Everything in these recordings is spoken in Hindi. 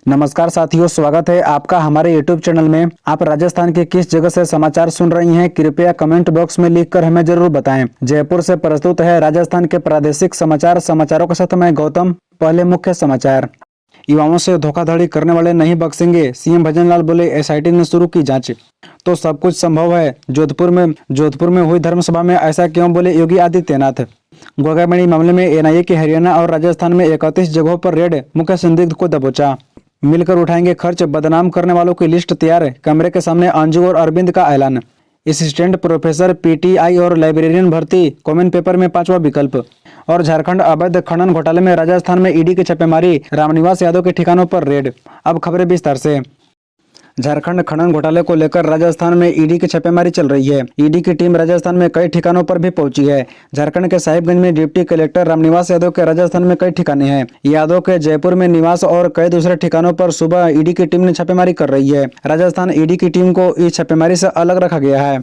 नमस्कार साथियों, स्वागत है आपका हमारे YouTube चैनल में। आप राजस्थान के किस जगह से समाचार सुन रही हैं, कृपया कमेंट बॉक्स में लिखकर हमें जरूर बताएं। जयपुर से प्रस्तुत है राजस्थान के प्रादेशिक समाचारों के साथ मैं गौतम। पहले मुख्य समाचार। युवाओं से धोखाधड़ी करने वाले नहीं बख्शेंगे, सीएम भजनलाल बोले। एसआईटी ने शुरू की जांच। तो सब कुछ संभव है। जोधपुर में हुई धर्मसभा में ऐसा क्यों बोले योगी आदित्यनाथ। गोगामेड़ी मामले में एनआईए की हरियाणा और राजस्थान में 31 जगहों पर रेड, मुख्य संदिग्ध को दबोचा। मिलकर उठाएंगे खर्च, बदनाम करने वालों की लिस्ट तैयार, कैमरे के सामने अंजू और अरविंद का ऐलान। असिस्टेंट प्रोफेसर पीटीआई और लाइब्रेरियन भर्ती, कॉमन पेपर में 5वां विकल्प। और झारखंड अवैध खनन घोटाले में राजस्थान में ईडी की छापेमारी, रामनिवास यादव के ठिकानों पर रेड। अब खबरें विस्तार से। झारखंड खनन घोटाले को लेकर राजस्थान में ईडी की छापेमारी चल रही है। ईडी की टीम राजस्थान में कई ठिकानों पर भी पहुंची है। झारखंड के साहिबगंज में डिप्टी कलेक्टर रामनिवास यादव के राजस्थान में कई ठिकाने हैं। यादव के जयपुर में निवास और कई दूसरे ठिकानों पर सुबह ईडी की टीम ने छापेमारी कर रही है। राजस्थान ईडी की टीम को इस छापेमारी से अलग रखा गया है।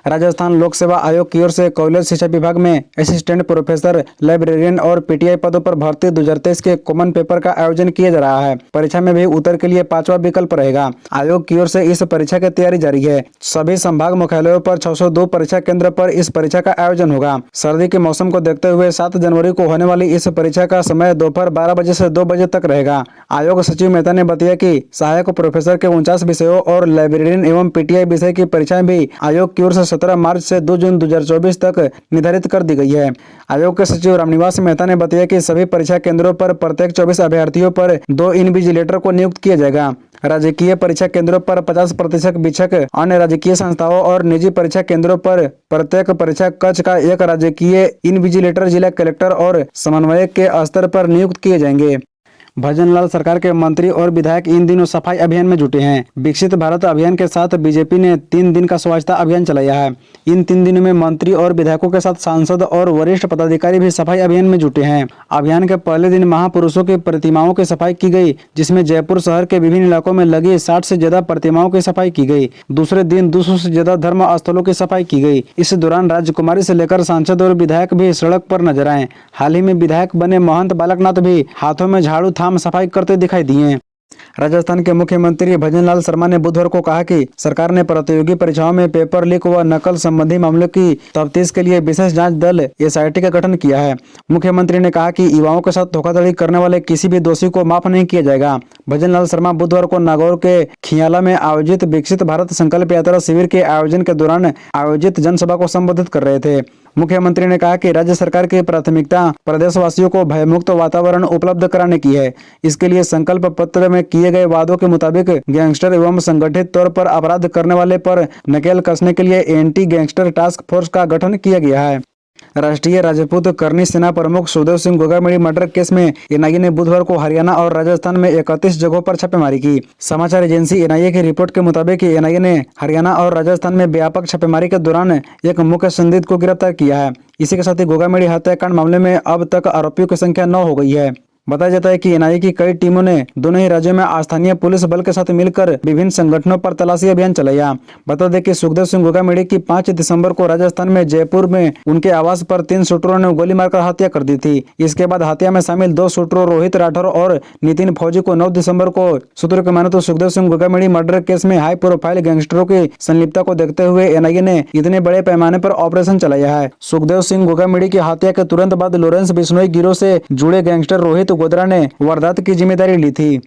राजस्थान लोक सेवा आयोग की ओर से कॉलेज शिक्षा विभाग में असिस्टेंट प्रोफेसर, लाइब्रेरियन और पीटीआई पदों पर भर्ती 2023 के कॉमन पेपर का आयोजन किया जा रहा है। परीक्षा में भी उत्तर के लिए 5वां विकल्प रहेगा। आयोग की ओर से इस परीक्षा की तैयारी जारी है। सभी संभाग मुख्यालयों पर 602 परीक्षा केंद्र पर इस परीक्षा का आयोजन होगा। सर्दी के मौसम को देखते हुए 7 जनवरी को होने वाली इस परीक्षा का समय दोपहर 12 बजे से 2 बजे तक रहेगा। आयोग सचिव मेहता ने बताया कि सहायक प्रोफेसर के 49 विषयों और लाइब्रेरियन एवं पीटीआई विषय की परीक्षाएं भी आयोग की ओर से 17 मार्च से 2 जून 2024 तक निर्धारित कर दी गई है। आयोग के सचिव रामनिवास मेहता ने बताया कि सभी परीक्षा केंद्रों पर प्रत्येक 24 अभ्यर्थियों पर 2 इनविजिलेटर को नियुक्त किया जाएगा। राजकीय परीक्षा केंद्रों पर 50% शिक्षक, अन्य राजकीय संस्थाओं और निजी परीक्षा केंद्रों पर प्रत्येक परीक्षा कक्ष का एक राजकीय इनविजिलेटर जिला कलेक्टर और समन्वयक के स्तर पर नियुक्त किए जाएंगे। भजनलाल सरकार के मंत्री और विधायक इन दिनों सफाई अभियान में जुटे हैं। विकसित भारत अभियान के साथ बीजेपी ने 3 दिन का स्वच्छता अभियान चलाया है। इन 3 दिनों में मंत्री और विधायकों के साथ सांसद और वरिष्ठ पदाधिकारी भी सफाई अभियान में जुटे हैं। अभियान के पहले दिन महापुरुषों की प्रतिमाओं की सफाई की गई, जिसमें जयपुर शहर के विभिन्न इलाकों में लगी 60 से ज्यादा प्रतिमाओं की सफाई की गई। दूसरे दिन 200 से ज्यादा धर्म स्थलों की सफाई की गई। इस दौरान राजकुमारी से लेकर सांसद और विधायक भी सड़क पर नजर आए। हाल ही में विधायक बने महंत बालकनाथ भी हाथों में झाड़ू थाम सफाई करते दिखाई दिए। राजस्थान के मुख्यमंत्री भजनलाल शर्मा ने बुधवार को कहा कि सरकार ने प्रतियोगी परीक्षाओं में पेपर लीक व नकल संबंधी मामलों की तफ्तीश के लिए विशेष जांच दल एसआईटी का गठन किया है। मुख्यमंत्री ने कहा कि युवाओं के साथ धोखाधड़ी करने वाले किसी भी दोषी को माफ नहीं किया जाएगा। भजनलाल शर्मा बुधवार को नागौर के खियाला में आयोजित विकसित भारत संकल्प यात्रा शिविर के आयोजन के दौरान आयोजित जनसभा को संबोधित कर रहे थे। मुख्यमंत्री ने कहा कि राज्य सरकार की प्राथमिकता प्रदेशवासियों को भयमुक्त वातावरण उपलब्ध कराने की है। इसके लिए संकल्प पत्र में किए गए वादों के मुताबिक गैंगस्टर एवं संगठित तौर पर अपराध करने वाले पर नकेल कसने के लिए एंटी गैंगस्टर टास्क फोर्स का गठन किया गया है। राष्ट्रीय राजपूत करनी सेना प्रमुख सुखदेव सिंह गोगामेड़ी मर्डर केस में एनआईए ने बुधवार को हरियाणा और राजस्थान में 31 जगहों पर छापेमारी की। समाचार एजेंसी एनआईए की रिपोर्ट के मुताबिक एनआईए ने हरियाणा और राजस्थान में व्यापक छापेमारी के दौरान एक मुख्य संदिग्ध को गिरफ्तार किया है। इसी के साथ ही गोगामेड़ी हत्याकांड मामले में अब तक आरोपियों की संख्या 9 हो गई है। बताया जाता है कि एनआईए की कई टीमों ने दोनों ही राज्यों में स्थानीय पुलिस बल के साथ मिलकर विभिन्न संगठनों पर तलाशी अभियान चलाया। बता दें कि सुखदेव सिंह गोगामेड़ी की 5 दिसंबर को राजस्थान में जयपुर में उनके आवास पर 3 शूटरों ने गोली मारकर हत्या कर दी थी। इसके बाद हत्या में शामिल 2 शूटरों रोहित राठौर और नितिन फौजी को 9 दिसंबर को सूत्रों के माने तो सुखदेव सिंह गोगामेड़ी मर्डर केस में हाई प्रोफाइल गैंगस्टरों की संलिप्तता को देखते हुए एनआईए ने इतने बड़े पैमाने पर ऑपरेशन चलाया है। सुखदेव सिंह गोगामेड़ी की हत्या के तुरंत बाद लॉरेंस बिश्नोई गिरोह से जुड़े गैंगस्टर रोहित गोदरा ने वारदात की जिम्मेदारी ली थी।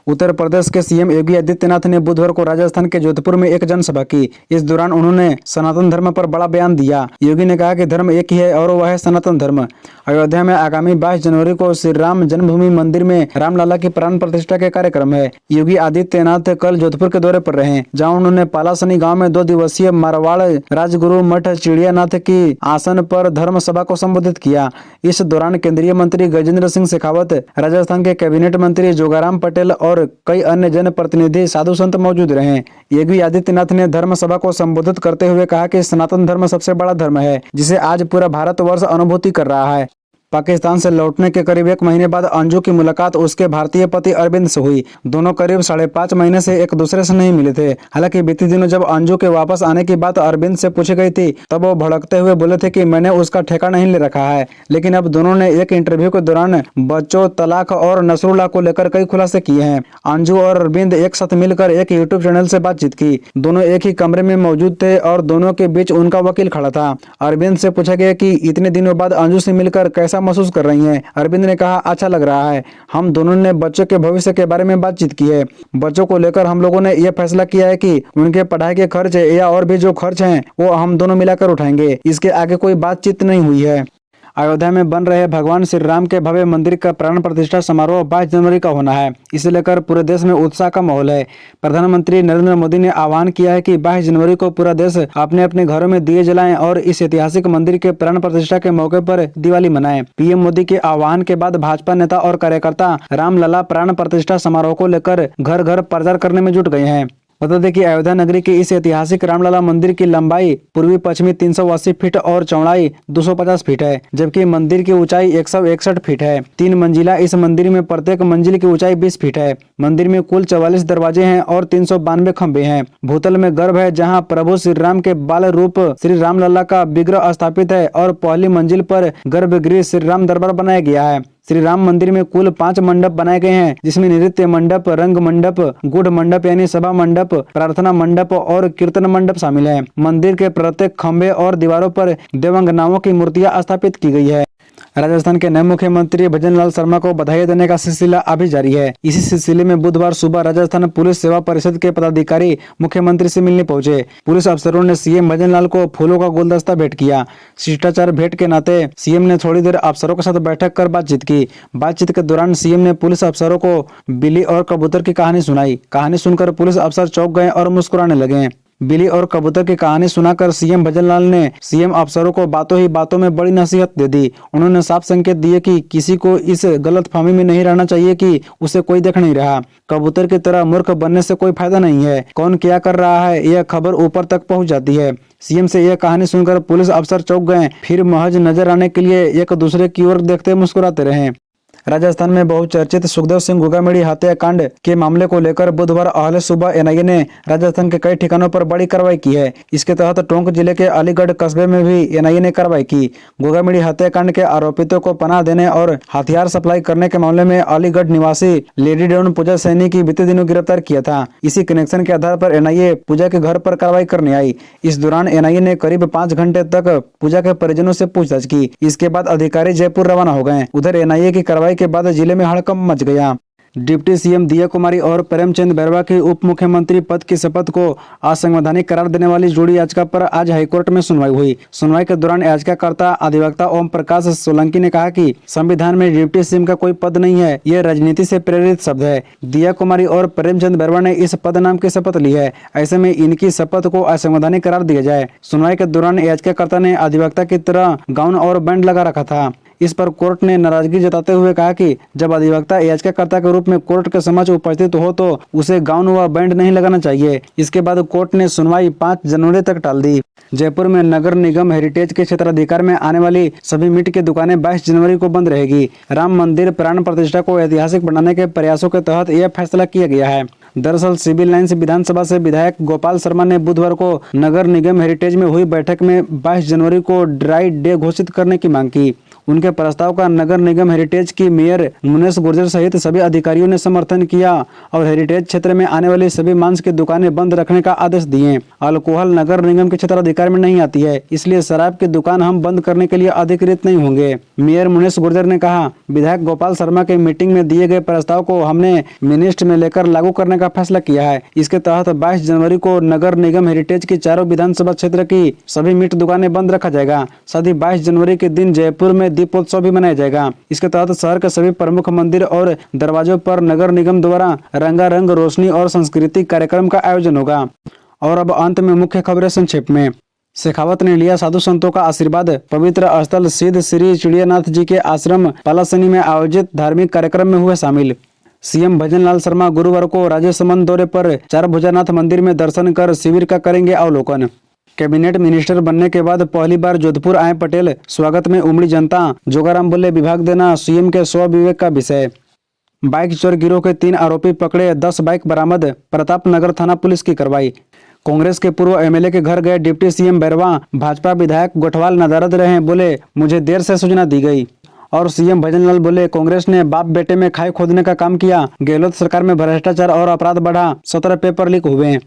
उत्तर प्रदेश के सीएम योगी आदित्यनाथ ने बुधवार को राजस्थान के जोधपुर में एक जनसभा की। इस दौरान उन्होंने सनातन धर्म पर बड़ा बयान दिया। योगी ने कहा कि धर्म एक ही है और वह है सनातन धर्म। अयोध्या में आगामी 22 जनवरी को श्री राम जन्मभूमि मंदिर में रामलला की प्राण प्रतिष्ठा के कार्यक्रम है। योगी आदित्यनाथ कल जोधपुर के दौरे पर रहे, जहाँ उन्होंने पालासनी गाँव में 2 दिवसीय मारवाड़ राजगुरु मठ चिड़ियानाथ की आसन पर धर्म सभा को संबोधित किया। इस दौरान केंद्रीय मंत्री गजेंद्र सिंह शेखावत, राजस्थान के कैबिनेट मंत्री जोगाराम पटेल और कई अन्य जनप्रतिनिधि साधु संत मौजूद रहे। योगी आदित्यनाथ ने धर्म सभा को संबोधित करते हुए कहा कि सनातन धर्म सबसे बड़ा धर्म है, जिसे आज पूरा भारतवर्ष अनुभूति कर रहा है। पाकिस्तान से लौटने के करीब 1 महीने बाद अंजू की मुलाकात उसके भारतीय पति अरविंद से हुई। दोनों करीब 5.5 महीने से एक दूसरे से नहीं मिले थे। हालांकि बीते दिनों जब अंजू के वापस आने की बात अरविंद से पूछी गई थी तब वो भड़कते हुए बोले थे कि मैंने उसका ठेका नहीं ले रखा है। लेकिन अब दोनों ने एक इंटरव्यू के दौरान बच्चों, तलाक और नसरुल्लाह को लेकर कई खुलासे किए हैं। अंजू और अरविंद एक साथ मिलकर एक यूट्यूब चैनल से बातचीत की। दोनों एक ही कमरे में मौजूद थे और दोनों के बीच उनका वकील खड़ा था। अरविंद से पूछा गया कि इतने दिनों बाद अंजू से मिलकर कैसा महसूस कर रही हैं। अरविंद ने कहा, अच्छा लग रहा है। हम दोनों ने बच्चों के भविष्य के बारे में बातचीत की है। बच्चों को लेकर हम लोगों ने यह फैसला किया है कि उनके पढ़ाई के खर्च या और भी जो खर्च हैं वो हम दोनों मिलाकर उठाएंगे। इसके आगे कोई बातचीत नहीं हुई है। अयोध्या में बन रहे भगवान श्री राम के भव्य मंदिर का प्राण प्रतिष्ठा समारोह 22 जनवरी का होना है। इसे लेकर पूरे देश में उत्साह का माहौल है। प्रधानमंत्री नरेंद्र मोदी ने आह्वान किया है कि 22 जनवरी को पूरा देश अपने अपने घरों में दिए जलाएं और इस ऐतिहासिक मंदिर के प्राण प्रतिष्ठा के मौके पर दिवाली मनाएं। पीएम मोदी के आह्वान के बाद भाजपा नेता और कार्यकर्ता रामलला प्राण प्रतिष्ठा समारोह को लेकर घर घर प्रचार करने में जुट गए हैं। बता दें कि अयोध्या नगरी के इस ऐतिहासिक रामलला मंदिर की लंबाई पूर्वी पश्चिमी 380 फीट और चौड़ाई 250 फीट है, जबकि मंदिर की ऊंचाई 161 फीट है। 3 मंजिला इस मंदिर में प्रत्येक मंजिल की ऊंचाई 20 फीट है। मंदिर में कुल 44 दरवाजे हैं और 392 खंभे हैं। भूतल में गर्भ है जहाँ प्रभु श्री राम के बाल रूप श्री रामलला का विग्रह स्थापित है और पहली मंजिल पर गर्भगृह श्री राम दरबार बनाया गया है। श्री राम मंदिर में कुल 5 मंडप बनाए गए हैं, जिसमें नृत्य मंडप, रंग मंडप, गुड़ मंडप यानी सभा मंडप, प्रार्थना मंडप और कीर्तन मंडप शामिल है। मंदिर के प्रत्येक खंभे और दीवारों पर देवांगनाओं की मूर्तियां स्थापित की गई है। राजस्थान के नए मुख्यमंत्री भजन लाल शर्मा को बधाई देने का सिलसिला अभी जारी है। इसी सिलसिले में बुधवार सुबह राजस्थान पुलिस सेवा परिषद के पदाधिकारी मुख्यमंत्री से मिलने पहुंचे। पुलिस अफसरों ने सीएम भजन लाल को फूलों का गुलदस्ता भेंट किया। शिष्टाचार भेंट के नाते सीएम ने थोड़ी देर अफसरों के साथ बैठक कर बातचीत की। बातचीत के दौरान सीएम ने पुलिस अफसरों को बिल्ली और कबूतर की कहानी सुनाई। कहानी सुनकर पुलिस अफसर चौंक गए और मुस्कुराने लगे। बिल्ली और कबूतर की कहानी सुनाकर सीएम भजनलाल ने सीएम अफसरों को बातों ही बातों में बड़ी नसीहत दे दी। उन्होंने साफ संकेत दिए कि किसी को इस गलतफहमी में नहीं रहना चाहिए कि उसे कोई देख नहीं रहा। कबूतर की तरह मूर्ख बनने से कोई फायदा नहीं है। कौन क्या कर रहा है यह खबर ऊपर तक पहुंच जाती है। सीएम से यह कहानी सुनकर पुलिस अफसर चौंक गए, फिर महज नजर आने के लिए एक दूसरे की ओर देखते मुस्कुराते रहे। राजस्थान में बहुचर्चित सुखदेव सिंह गोगामेड़ी हत्याकांड के मामले को लेकर बुधवार अहले सुबह एनआईए ने राजस्थान के कई ठिकानों पर बड़ी कार्रवाई की है। इसके तहत टोंक जिले के अलीगढ़ कस्बे में भी एनआईए ने कार्रवाई की। गोगामेड़ी हत्याकांड के आरोपितों को पनाह देने और हथियार सप्लाई करने के मामले में अलीगढ़ निवासी लेडी डेवन पूजा सैनी की बीते दिनों गिरफ्तार किया था। इसी कनेक्शन के आधार पर एनआईए पूजा के घर पर कार्रवाई करने आई। इस दौरान एनआईए ने करीब 5 घंटे तक पूजा के परिजनों से पूछताछ की। इसके बाद अधिकारी जयपुर रवाना हो गए। उधर एनआईए की कार्रवाई के बाद जिले में हड़कंप मच गया। डिप्टी सीएम दिया कुमारी और प्रेमचंद बैरवा की उप मुख्यमंत्री पद की शपथ को असंवैधानिक करार देने वाली जोड़ी याचिका पर आज हाईकोर्ट में सुनवाई हुई। सुनवाई के दौरान याचिकाकर्ता अधिवक्ता ओम प्रकाश सोलंकी ने कहा कि संविधान में डिप्टी सीएम का कोई पद नहीं है, यह राजनीति से प्रेरित शब्द है। दिया कुमारी और प्रेमचंद बैरवा ने इस पद नाम की शपथ ली है, ऐसे में इनकी शपथ को असंवैधानिक करार दिया जाए। सुनवाई के दौरान याचिकाकर्ता ने अधिवक्ता की तरह गाउन और बैंड लगा रखा था। इस पर कोर्ट ने नाराजगी जताते हुए कहा कि जब अधिवक्ता याचिकाकर्ता के रूप में कोर्ट के समक्ष उपस्थित हो तो उसे गाउन व बैंड नहीं लगाना चाहिए। इसके बाद कोर्ट ने सुनवाई 5 जनवरी तक टाल दी। जयपुर में नगर निगम हेरिटेज के क्षेत्राधिकार में आने वाली सभी मीट की दुकानें 22 जनवरी को बंद रहेगी। राम मंदिर प्राण प्रतिष्ठा को ऐतिहासिक बनाने के प्रयासों के तहत यह फैसला किया गया है। दरअसल सिविल लाइन्स विधानसभा से विधायक गोपाल शर्मा ने बुधवार को नगर निगम हेरिटेज में हुई बैठक में 22 जनवरी को ड्राई डे घोषित करने की मांग की। उनके प्रस्ताव का नगर निगम हेरिटेज की मेयर मुनेश गुर्जर सहित सभी अधिकारियों ने समर्थन किया और हेरिटेज क्षेत्र में आने वाली सभी मांस की दुकानें बंद रखने का आदेश दिए। अल्कोहल नगर निगम के क्षेत्राधिकार में नहीं आती है, इसलिए शराब की दुकान हम बंद करने के लिए अधिकृत नहीं होंगे। मेयर मुनेश गुर्जर ने कहा, विधायक गोपाल शर्मा के मीटिंग में दिए गए प्रस्ताव को हमने मिनिस्ट में लेकर लागू करने का फैसला किया है। इसके तहत 22 जनवरी को नगर निगम हेरिटेज की चारों विधानसभा क्षेत्र की सभी मीट दुकानें बंद रखा जाएगा। साथ ही 22 जनवरी के दिन जयपुर में दीपोत्सव भी मनाया जाएगा। इसके तहत शहर के सभी प्रमुख मंदिर और दरवाजों पर नगर निगम द्वारा रंगारंग रोशनी और सांस्कृतिक कार्यक्रम का आयोजन होगा। और अब अंत में मुख्य खबरें संक्षेप में। शेखावत ने लिया साधु संतों का आशीर्वाद। पवित्र स्थल सिद्ध श्री चिड़ियानाथ जी के आश्रम पलासनी में आयोजित धार्मिक कार्यक्रम में हुए शामिल। सीएम भजन लाल शर्मा गुरुवार को राजसमंद दौरे पर चारभुजानाथ मंदिर में दर्शन कर शिविर का करेंगे अवलोकन। कैबिनेट मिनिस्टर बनने के बाद पहली बार जोधपुर आए पटेल, स्वागत में उमड़ी जनता। जोगाराम बोले विभाग देना सीएम के स्वविवेक का विषय। बाइक चोर गिरोह के 3 आरोपी पकड़े, 10 बाइक बरामद। प्रताप नगर थाना पुलिस की कार्रवाई। कांग्रेस के पूर्व एमएलए के घर गए डिप्टी सीएम बैरवा, भाजपा विधायक गोठवाल नदारद रहे, बोले मुझे देर से सूचना दी गई। और सीएम भजनलाल बोले कांग्रेस ने बाप बेटे में खाई खोदने का काम किया, गहलोत सरकार में भ्रष्टाचार और अपराध बढ़ा, 17 पेपर लीक हुए।